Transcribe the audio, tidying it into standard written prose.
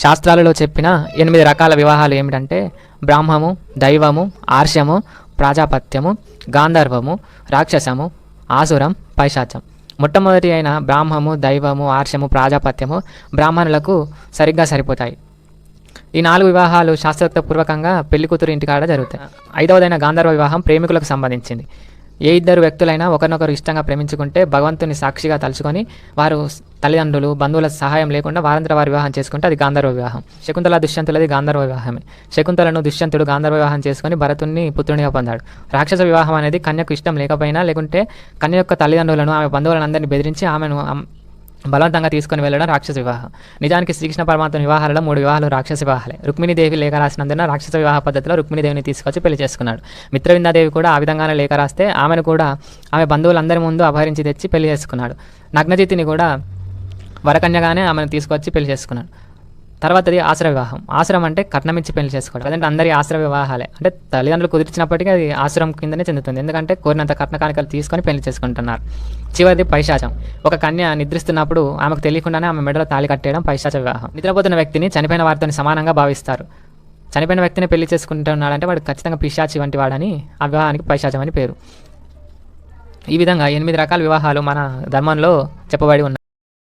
శాస్త్రాలలో చెప్పిన 8 రకాల వివాహాలు ఏమిటంటే బ్రాహ్మము, దైవము, ఆర్షము, ప్రాజాపత్యము, గాంధర్వము, రాక్షసము, ఆసురం, పైశాచం. మొట్టమొదటి అయిన బ్రాహ్మము, దైవము, ఆర్షము, ప్రాజాపత్యము బ్రాహ్మణులకు సరిగ్గా సరిపోతాయి. ఈ 4 వివాహాలు శాస్త్రోక్త పూర్వకంగా పెళ్లికూతురు ఇంటికాడ జరుగుతాయి. 5వదైన గాంధర్వ వివాహం ప్రేమికులకు సంబంధించింది. ఏ ఇద్దరు వ్యక్తులైనా ఒకరినొకరు ఇష్టంగా ప్రేమించుకుంటే భగవంతుని సాక్షిగా తలుచుకొని వారు తల్లిదండ్రులు, బంధువుల సహాయం లేకుండా వారంతట వారి వివాహం చేసుకుంటే అది గాంధర్వ వివాహం. శకుంతల దుష్యంతులది గాంధర్వ వివాహమే. శకుంతలను దుష్యంతుడు గాంధర్వ వివాహం చేసుకొని భరతుణ్ణి పుత్రునిగా పొందాడు. రాక్షస వివాహం అనేది కన్యకు ఇష్టం లేకపోయినా లేకుంటే కన్య యొక్క తల్లిదండ్రులను, ఆమె బంధువులను అందరినీ బెదిరించి ఆమెను బలవంతంగా తీసుకొని వెళ్ళడం రాక్షస వివాహం. నిజానికి శ్రీకృష్ణ పరమాత్మ వివాహాలలో 3 వివాహాలు రాక్షస వివాహాలే. రుక్మిణీదేవి లేఖ రాసినందున రాక్షస వివాహ పద్ధతిలో రుక్మిణీదేవిని తీసుకొచ్చి పెళ్లి చేసుకున్నాడు. మిత్రవిందాదేవి కూడా ఆ విధంగానే లేఖ రాస్తే ఆమెను కూడా ఆమె బంధువులందరి ముందు అపహరించి తెచ్చి పెళ్లి చేసుకున్నాడు. నగ్నజితిని కూడా వరకన్యగానే ఆమెను తీసుకొచ్చి పెళ్లి చేసుకున్నాడు. తర్వాతది ఆశ్ర వివాహం. ఆశ్రమం అంటే కట్నమిచ్చి పెళ్లి చేసుకోవడం. అదంటే అందరి ఆశ్ర వివాహాలే. అంటే తల్లిదండ్రులు కుదిర్చినప్పటికీ అది ఆశ్రమం కిందనే చెందుతుంది. ఎందుకంటే కోరినంత కట్న కానుకలు తీసుకొని పెళ్లి చేసుకుంటున్నారు. చివరిది పైశాచం. ఒక కన్య నిద్రిస్తున్నప్పుడు ఆమెకు తెలియకుండానే ఆమె మెడలో తాళి కట్టేయడం పైశాచ వివాహం. నిద్రపోతున్న వ్యక్తిని చనిపోయిన వారితో సమానంగా భావిస్తారు. చనిపోయిన వ్యక్తిని పెళ్లి చేసుకుంటున్నాడంటే వాడు ఖచ్చితంగా పిశాచి వంటి వాడని ఆ వివాహానికి పైశాచం అని పేరు. ఈ విధంగా 8 రకాల వివాహాలు మన ధర్మంలో చెప్పబడి ఉన్నాయి.